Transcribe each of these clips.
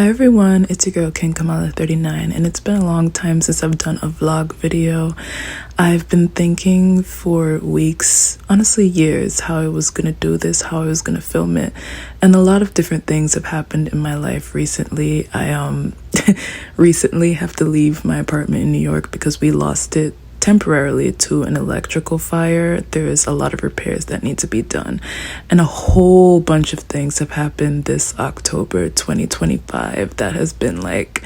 Hi everyone, it's your girl King Kamala 39, and it's been a long time since I've done a vlog video. I've been thinking for weeks, honestly years, how I was gonna do this, how I was gonna film it, and a lot of different things have happened in my life recently. I recently have to leave my apartment in New York because we lost it temporarily to an electrical fire. There is a lot of repairs that need to be done, and a whole bunch of things have happened this October 2025 that has been like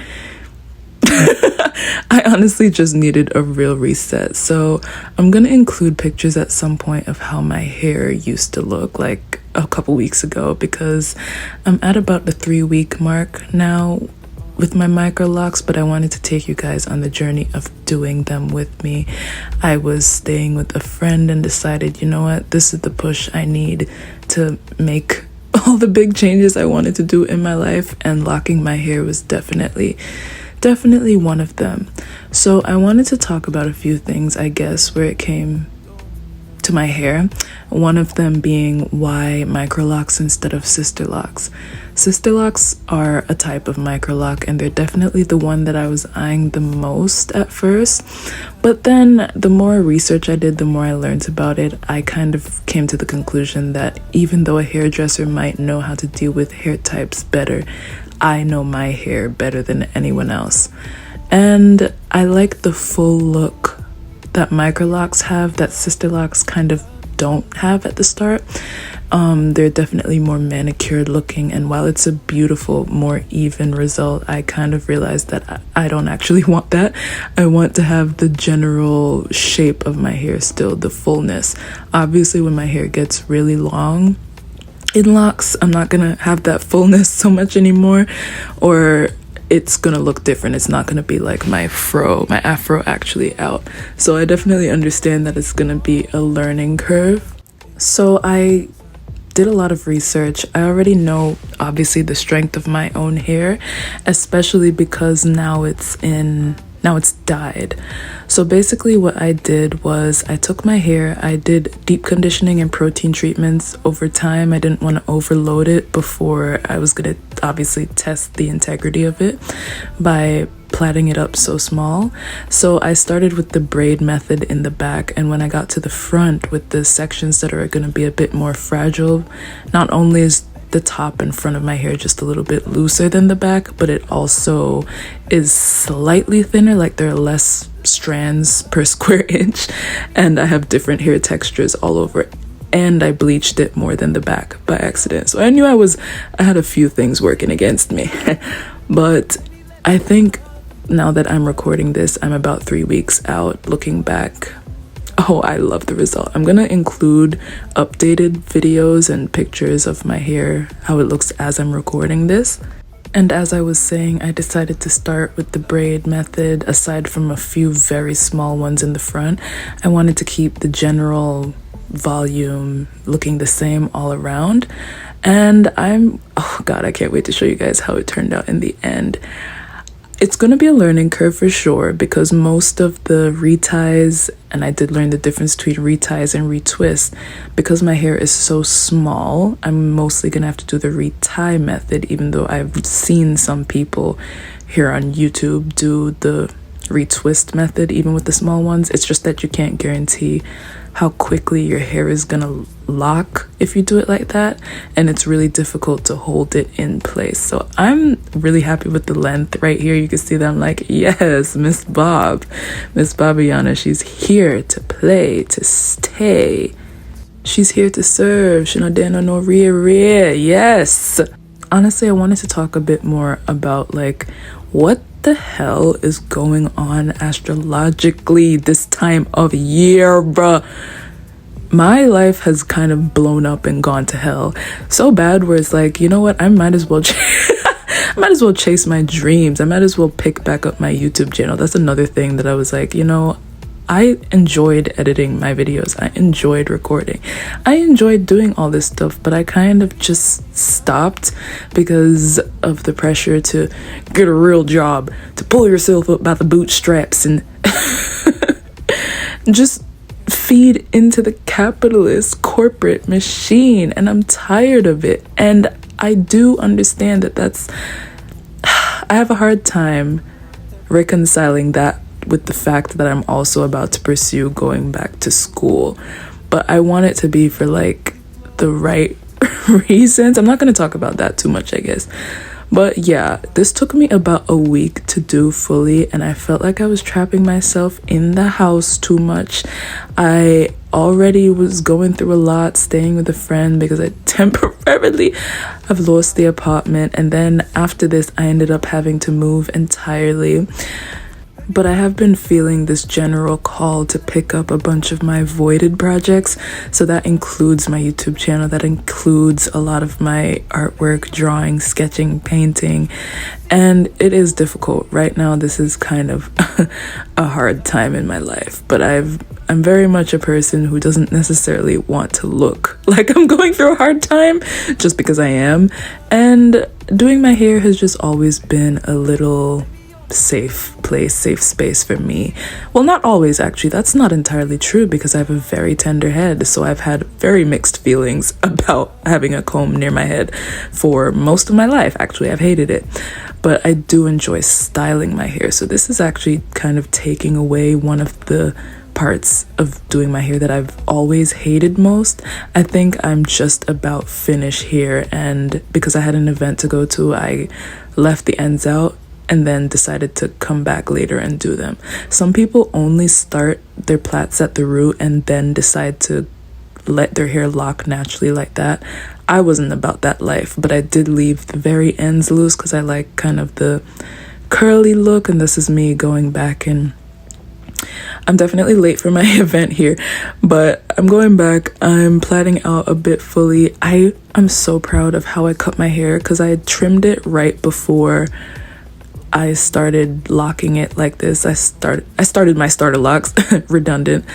I honestly just needed a real reset. So I'm gonna include pictures at some point of how my hair used to look like a couple weeks ago, because I'm at about the 3-week mark now with my microlocs, but I wanted to take you guys on the journey of doing them with me. I was staying with a friend and decided, you know what, this is the push I need to make all the big changes I wanted to do in my life, and locking my hair was definitely one of them. So I wanted to talk about a few things, I guess, where it came to my hair. One of them being why microlocs instead of sister locks. Sister locks are a type of microloc, and they're definitely the one that I was eyeing the most at first. But then the more research I did, the more I learned about it, I kind of came to the conclusion that even though a hairdresser might know how to deal with hair types better, I know my hair better than anyone else. And I like the full look that microlocs have that sister locks kind of don't have at the start. They're definitely more manicured looking, and while it's a beautiful, more even result, I kind of realized that I don't actually want that. I want to have the general shape of my hair still, the fullness. Obviously, when my hair gets really long in locks, I'm not gonna have that fullness so much anymore, or it's gonna look different. It's not gonna be like my afro actually out. So I definitely understand that it's gonna be a learning curve. So I did a lot of research. I already know obviously the strength of my own hair, especially because now it's dyed. So basically what I did was I took my hair, I did deep conditioning and protein treatments over time. I didn't want to overload it before I was going to obviously test the integrity of it by plaiting it up so small. So I started with the braid method in the back, and when I got to the front with the sections that are going to be a bit more fragile, not only is the top and front of my hair just a little bit looser than the back, but it also is slightly thinner, like there are less strands per square inch, and I have different hair textures all over it. And I bleached it more than the back by accident. So I knew I had a few things working against me. But I think now that I'm recording this, I'm about 3 weeks out. Looking back, oh, I love the result. I'm gonna include updated videos and pictures of my hair, how it looks as I'm recording this. And as I was saying, I decided to start with the braid method. Aside from a few very small ones in the front, I wanted to keep the general volume looking the same all around. And oh God, I can't wait to show you guys how it turned out in the end. It's going to be a learning curve for sure, because most of the reties, and I did learn the difference between reties and retwist, because my hair is so small, I'm mostly going to have to do the retie method, even though I've seen some people here on YouTube do the retwist method even with the small ones. It's just that you can't guarantee how quickly your hair is gonna lock if you do it like that, and it's really difficult to hold it in place. So I'm really happy with the length right here. You can see that I'm like, yes, Miss Babiana, she's here to play, to stay, she's here to serve. She no dana no rear, yes. Honestly, I wanted to talk a bit more about like what the hell is going on astrologically this time of year, bruh. My life has kind of blown up and gone to hell so bad where it's like, you know what, I might as well chase my dreams. I might as well pick back up my YouTube channel. That's another thing that I was like, you know, I enjoyed editing my videos. I enjoyed recording. I enjoyed doing all this stuff, but I kind of just stopped because of the pressure to get a real job, to pull yourself up by the bootstraps and just feed into the capitalist corporate machine. And I'm tired of it. And I do understand that that's I have a hard time reconciling that with the fact that I'm also about to pursue going back to school. But I want it to be for like the right reasons. I'm not going to talk about that too much, I guess. But yeah, this took me about a week to do fully, and I felt like I was trapping myself in the house too much. I already was going through a lot, staying with a friend because I temporarily have lost the apartment, and then after this I ended up having to move entirely. But I have been feeling this general call to pick up a bunch of my voided projects. So that includes my YouTube channel, that includes a lot of my artwork, drawing, sketching, painting. And it is difficult. Right now, this is kind of a hard time in my life. But I'm very much a person who doesn't necessarily want to look like I'm going through a hard time just because I am. And doing my hair has just always been a little safe place, safe space for me. Well, not always, actually. That's not entirely true because I have a very tender head, so I've had very mixed feelings about having a comb near my head for most of my life. Actually, I've hated it, but I do enjoy styling my hair, so this is actually kind of taking away one of the parts of doing my hair that I've always hated most. I think I'm just about finished here, and because I had an event to go to, I left the ends out and then decided to come back later and do them. Some people only start their plaits at the root and then decide to let their hair lock naturally like that. I wasn't about that life, but I did leave the very ends loose because I like kind of the curly look, and this is me going back. And I'm definitely late for my event here, but I'm going back. I'm plaiting out a bit fully. I'm so proud of how I cut my hair because I trimmed it right before I started locking it like this. I started my starter locks, redundant,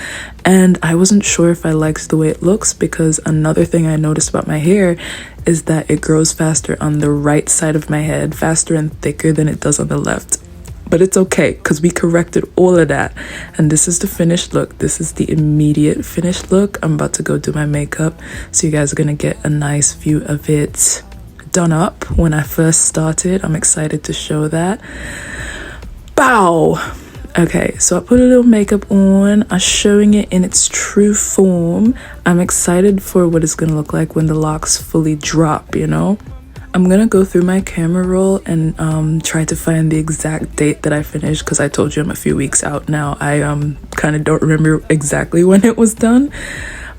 and I wasn't sure if I liked the way it looks because another thing I noticed about my hair is that it grows faster on the right side of my head, faster and thicker than it does on the left. But it's okay because we corrected all of that, and this is the finished look. This is the immediate finished look. I'm about to go do my makeup, so you guys are gonna get a nice view of it done up when I first started. I'm excited to show that. Bow. Okay, so I put a little makeup on. I'm showing it in its true form. I'm excited for what it's gonna look like when the locks fully drop, you know? I'm gonna go through my camera roll and try to find the exact date that I finished because I told you I'm a few weeks out now. I kind of don't remember exactly when it was done.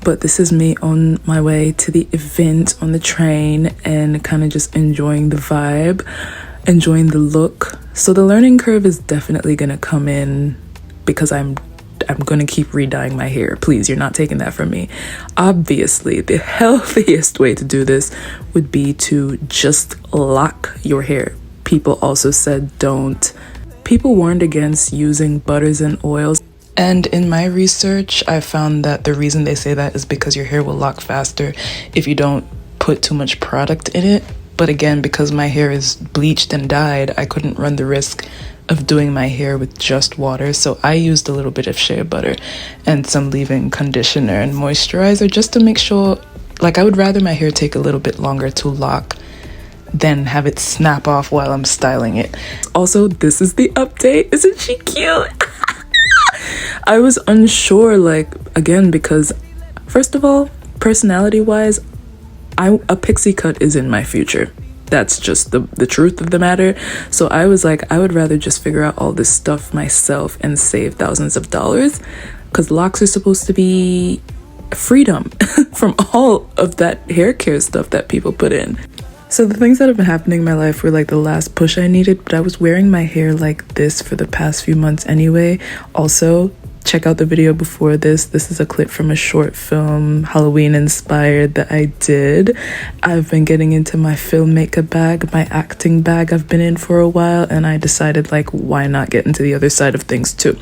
But this is me on my way to the event on the train and kind of just enjoying the vibe, enjoying the look. So the learning curve is definitely going to come in because I'm going to keep re-dyeing my hair. Please, you're not taking that from me. Obviously, the healthiest way to do this would be to just lock your hair. People also said don't. People warned against using butters and oils. And in my research, I found that the reason they say that is because your hair will lock faster if you don't put too much product in it. But again, because my hair is bleached and dyed, I couldn't run the risk of doing my hair with just water. So I used a little bit of shea butter and some leave-in conditioner and moisturizer just to make sure, like I would rather my hair take a little bit longer to lock than have it snap off while I'm styling it. Also, this is the update. Isn't she cute? I was unsure, like, again, because first of all, personality-wise, a pixie cut is in my future. That's just the truth of the matter. So I was like, I would rather just figure out all this stuff myself and save thousands of dollars because locks are supposed to be freedom from all of that hair care stuff that people put in. So the things that have been happening in my life were like the last push I needed, but I was wearing my hair like this for the past few months anyway. Also, check out the video before this. This is a clip from a short film, Halloween inspired, that I did. I've been getting into my filmmaker bag, my acting bag I've been in for a while, and I decided like why not get into the other side of things too.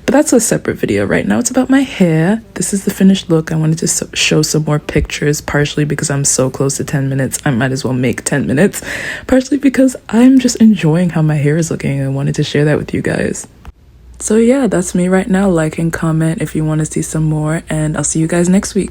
But that's a separate video. Right now it's about my hair. This is the finished look. I wanted to show some more pictures, partially because I'm so close to 10 minutes I might as well make 10 minutes, partially because I'm just enjoying how my hair is looking and I wanted to share that with you guys. So yeah, that's me right now. Like and comment if you want to see some more, and I'll see you guys next week.